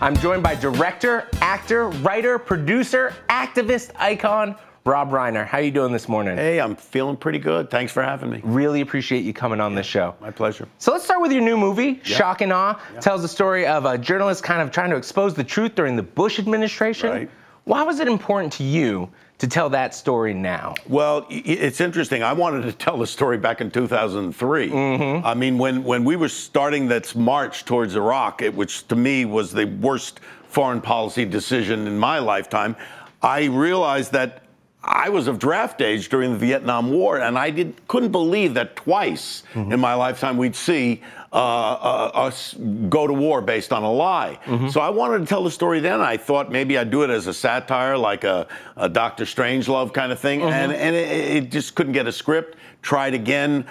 I'm joined by director, actor, writer, producer, activist, icon, Rob Reiner. How you doing this morning? Hey, I'm feeling pretty good. Thanks for having me. Really appreciate you coming on this show. My pleasure. So let's start with your new movie, Shock and Awe. Tells the story of a journalist kind of trying to expose the truth during the Bush administration. Right. Why was it important to you to tell that story now? Well, it's interesting. I wanted to tell the story back in 2003. I mean, when we were starting this march towards Iraq, which to me was the worst foreign policy decision in my lifetime, I realized that I was of draft age during the Vietnam War, and I couldn't believe that twice in my lifetime we'd see us go to war based on a lie. So I wanted to tell the story then. I thought maybe I'd do it as a satire, like a Dr. Strangelove kind of thing, and it just couldn't get a script. Tried again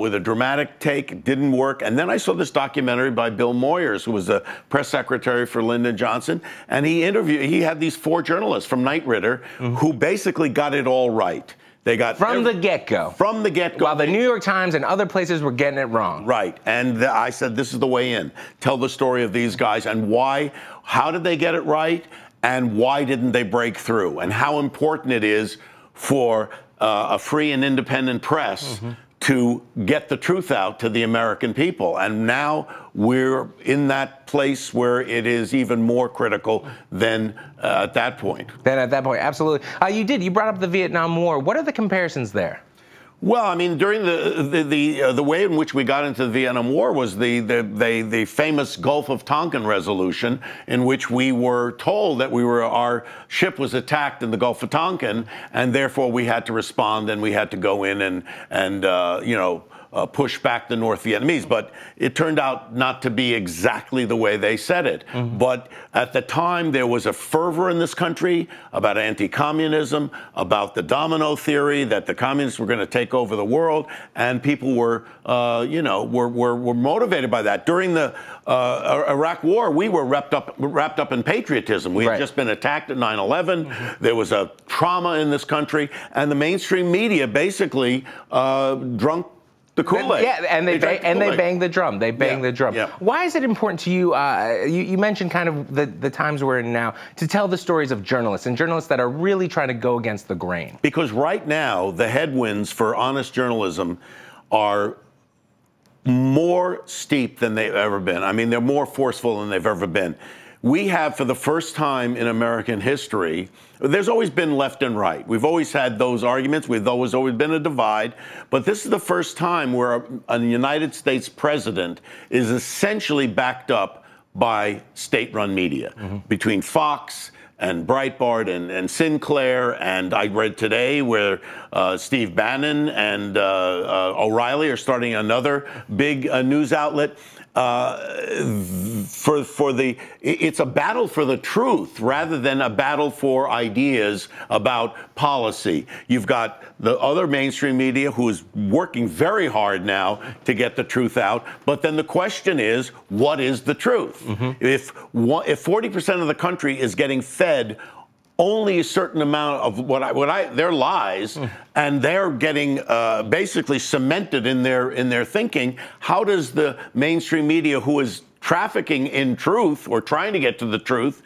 with a dramatic take, it didn't work. And then I saw this documentary by Bill Moyers, who was the press secretary for Lyndon Johnson, and he had these 4 journalists from Knight Ridder who basically got it all right. They got from the get-go. From the get-go. While the New York Times and other places were getting it wrong. Right. And I said, this is the way in. Tell the story of these guys and why, how did they get it right, and why didn't they break through, and how important it is for a free and independent press to get the truth out to the American people. And now we're in that place where it is even more critical than at that point. Absolutely. You brought up the Vietnam War. What are the comparisons there? Well, I mean, during the way in which we got into the Vietnam War was the famous Gulf of Tonkin resolution, in which we were told that our ship was attacked in the Gulf of Tonkin, and therefore we had to respond and we had to go in and push back the North Vietnamese. But it turned out not to be exactly the way they said it. But at the time, there was a fervor in this country about anti-communism, about the domino theory, that the communists were going to take over the world, and people were motivated by that. During the Iraq War, we were wrapped up in patriotism. We had just been attacked at 9/11. There was a trauma in this country, and the mainstream media basically drunk the Kool-Aid. Yeah, and they bang the drum. They bang the drum. Yeah. Why is it important to you? You mentioned kind of the times we're in now to tell the stories of journalists and journalists that are really trying to go against the grain. Because right now, the headwinds for honest journalism are more steep than they've ever been. I mean, they're more forceful than they've ever been. We have, for the first time in American history, there's always been left and right. We've always had those arguments. There's always been a divide. But this is the first time where a United States president is essentially backed up by state-run media, between Fox and Breitbart and Sinclair. And I read today where Steve Bannon and O'Reilly are starting another big news outlet. It's a battle for the truth rather than a battle for ideas about policy. You've got the other mainstream media who is working very hard now to get the truth out. But then the question is, what is the truth? If 40% of the country is getting fed only a certain amount of their lies, and they're getting basically cemented in their thinking, how does the mainstream media, who is trafficking in truth or trying to get to the truth,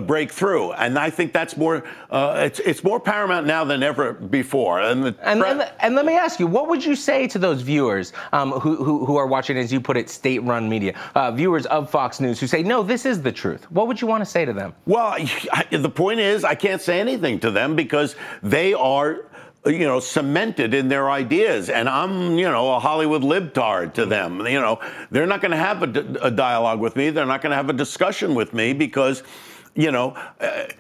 break through? And I think that's more it's more paramount now than ever before. And let me ask you, what would you say to those viewers who are watching, as you put it, state-run media, viewers of Fox News who say, no, this is the truth? What would you want to say to them? Well, the point is, I can't say anything to them because they are cemented in their ideas, and I'm, a Hollywood libtard to them. They're not going to have a dialogue with me. They're not going to have a discussion with me because,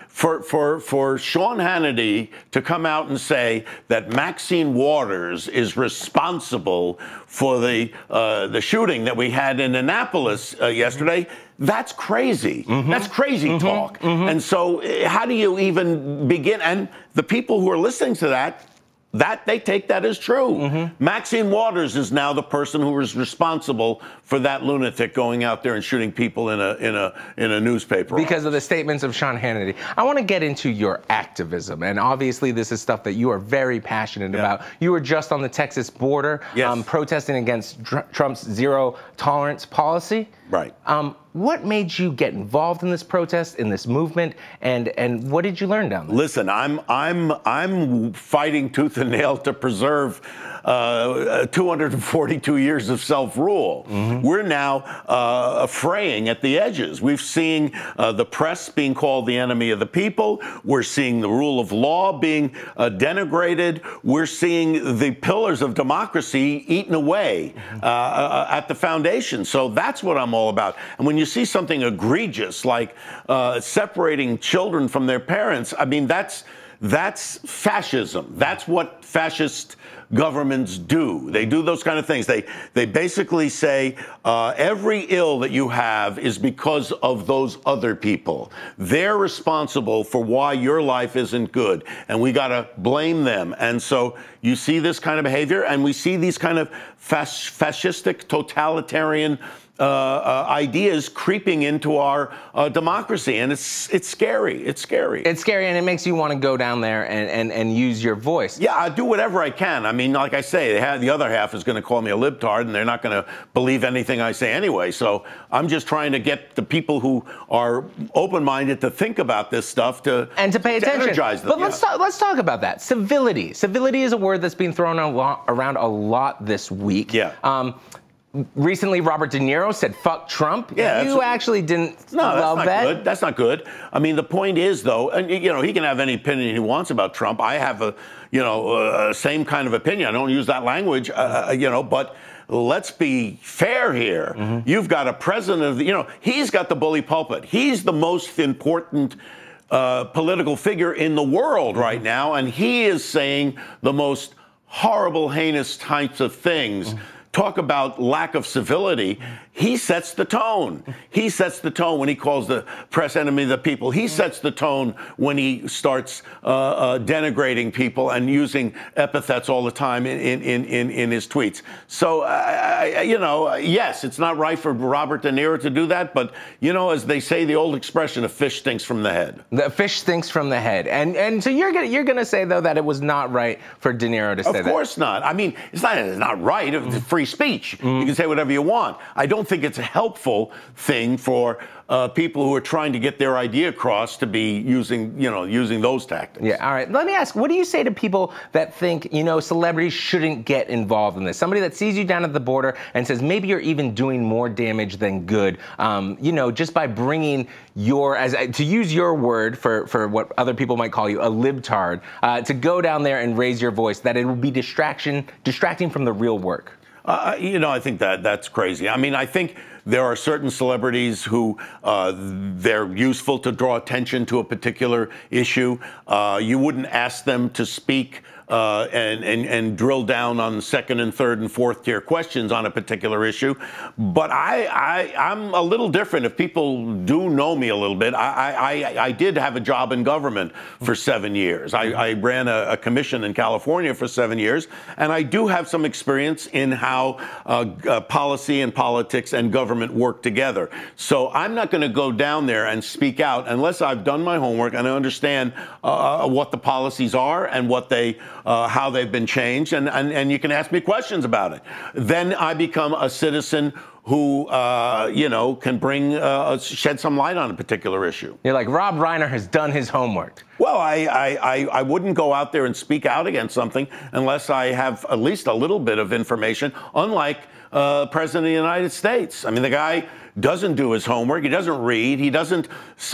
for Sean Hannity to come out and say that Maxine Waters is responsible for the shooting that we had in Annapolis yesterday, that's crazy. That's crazy talk. And so how do you even begin? And the people who are listening to that they take that as true. Maxine Waters is now the person who is responsible for that lunatic going out there and shooting people in a newspaper. Because of the statements of Sean Hannity. I want to get into your activism, and obviously this is stuff that you are very passionate about. You were just on the Texas border protesting against Trump's zero tolerance policy. Right. What made you get involved in this protest, in this movement, and what did you learn down there? Listen, I'm fighting tooth and nail to preserve 242 years of self-rule. We're now fraying at the edges. We've seen the press being called the enemy of the people. We're seeing the rule of law being denigrated. We're seeing the pillars of democracy eaten away at the foundation. So that's what I'm all about. And when you see something egregious like separating children from their parents, I mean, that's fascism. That's what fascist governments do. They do those kind of things. They basically say every ill that you have is because of those other people. They're responsible for why your life isn't good, and we got to blame them. And so you see this kind of behavior, and we see these kind of fascistic, totalitarian ideas creeping into our democracy, and it's scary. It's scary. It's scary, and it makes you want to go down there and use your voice. Yeah, I do whatever I can. I mean, like I say, the other half is going to call me a libtard, and they're not going to believe anything I say anyway. So I'm just trying to get the people who are open-minded to think about this stuff to pay attention. Energize them. But let's talk about that. Civility. Civility is a word that's been thrown around a lot this week. Yeah. Recently, Robert De Niro said, "Fuck Trump." Yeah, you actually didn't love that. That's not good. That's not good. I mean, the point is, though, and he can have any opinion he wants about Trump. I have same kind of opinion. I don't use that language, but let's be fair here. You've got a president of he's got the bully pulpit. He's the most important political figure in the world right now, and he is saying the most horrible, heinous types of things. Talk about lack of civility. He sets the tone. He sets the tone when he calls the press enemy of the people. He sets the tone when he starts denigrating people and using epithets all the time in his tweets. So, yes, it's not right for Robert De Niro to do that, but, as they say, the old expression, a fish stinks from the head. The fish stinks from the head. And so you're gonna say, though, that it was not right for De Niro to say that? Of course not. I mean, it's not right. It's free speech. You can say whatever you want. I don't think it's a helpful thing for people who are trying to get their idea across to be using those tactics. Yeah, all right. Let me ask, what do you say to people that think, celebrities shouldn't get involved in this? Somebody that sees you down at the border and says maybe you're even doing more damage than good, just by bringing to use your word for what other people might call you, a libtard, to go down there and raise your voice, that it will be distracting from the real work. I think that's crazy. I mean, I think there are certain celebrities who they're useful to draw attention to a particular issue. You wouldn't ask them to speak and drill down on second and third and fourth tier questions on a particular issue. But I'm a little different. If people do know me a little bit, I did have a job in government for 7 years. I ran a commission in California for 7 years, and I do have some experience in how policy and politics and government work together. So I'm not going to go down there and speak out unless I've done my homework and I understand what the policies are and what how they've been changed, and you can ask me questions about it. Then I become a citizen who, can shed some light on a particular issue. You're like, Rob Reiner has done his homework. Well, I wouldn't go out there and speak out against something unless I have at least a little bit of information, unlike President of the United States. I mean, the guy doesn't do his homework. He doesn't read. He doesn't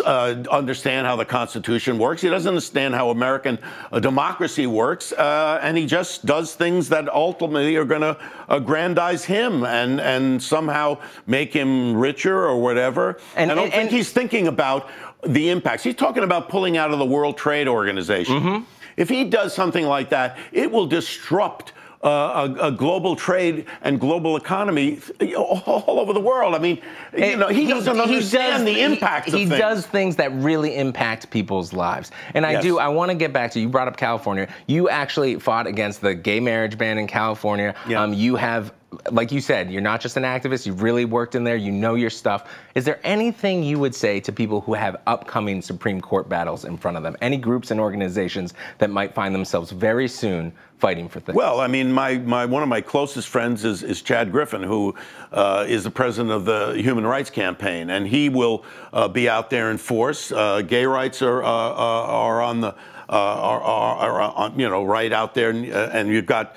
understand how the Constitution works. He doesn't understand how American democracy works. And he just does things that ultimately are going to aggrandize him and somehow make him richer or whatever. And I don't think he's thinking about the impacts. He's talking about pulling out of the World Trade Organization. If he does something like that, it will disrupt a global trade and global economy all over the world. I mean, he doesn't understand the impact of things. He does things that really impact people's lives. And I want to get back to, you brought up California. You actually fought against the gay marriage ban in California. You have like you said, you're not just an activist, you've really worked in there, you know your stuff. Is there anything you would say to people who have upcoming Supreme Court battles in front of them? Any groups and organizations that might find themselves very soon fighting for things? Well, I mean, one of my closest friends is Chad Griffin, who is the president of the Human Rights Campaign, and he will be out there in force. Gay rights are on the right out there, and you've got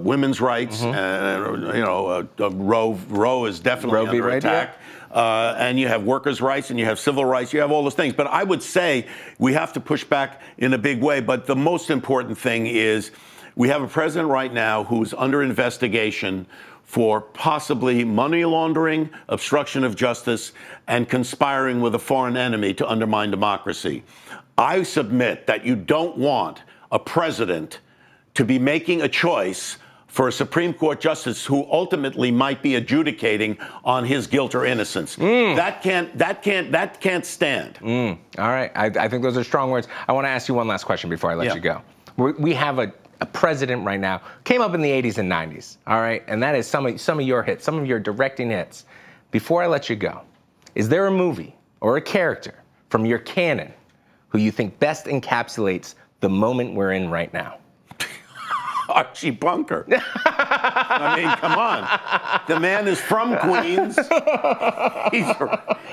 women's rights, and Roe is definitely under attack. And you have workers' rights, and you have civil rights, you have all those things. But I would say we have to push back in a big way. But the most important thing is we have a president right now who's under investigation for possibly money laundering, obstruction of justice, and conspiring with a foreign enemy to undermine democracy. I submit that you don't want a president to be making a choice for a Supreme Court justice who ultimately might be adjudicating on his guilt or innocence. That can't stand. All right, I think those are strong words. I want to ask you one last question before I let you go. We have a president right now, came up in the 80s and 90s, all right? And that is some of your hits, some of your directing hits. Before I let you go, is there a movie or a character from your canon who you think best encapsulates the moment we're in right now? Archie Bunker. I mean, come on. The man is from Queens.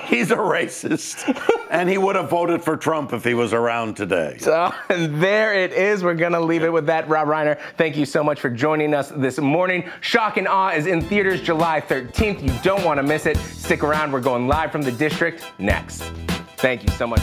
He's a racist. And he would have voted for Trump if he was around today. So, and there it is. We're going to leave it with that. Rob Reiner, thank you so much for joining us this morning. Shock and Awe is in theaters July 13th. You don't want to miss it. Stick around. We're going live from the district next. Thank you so much.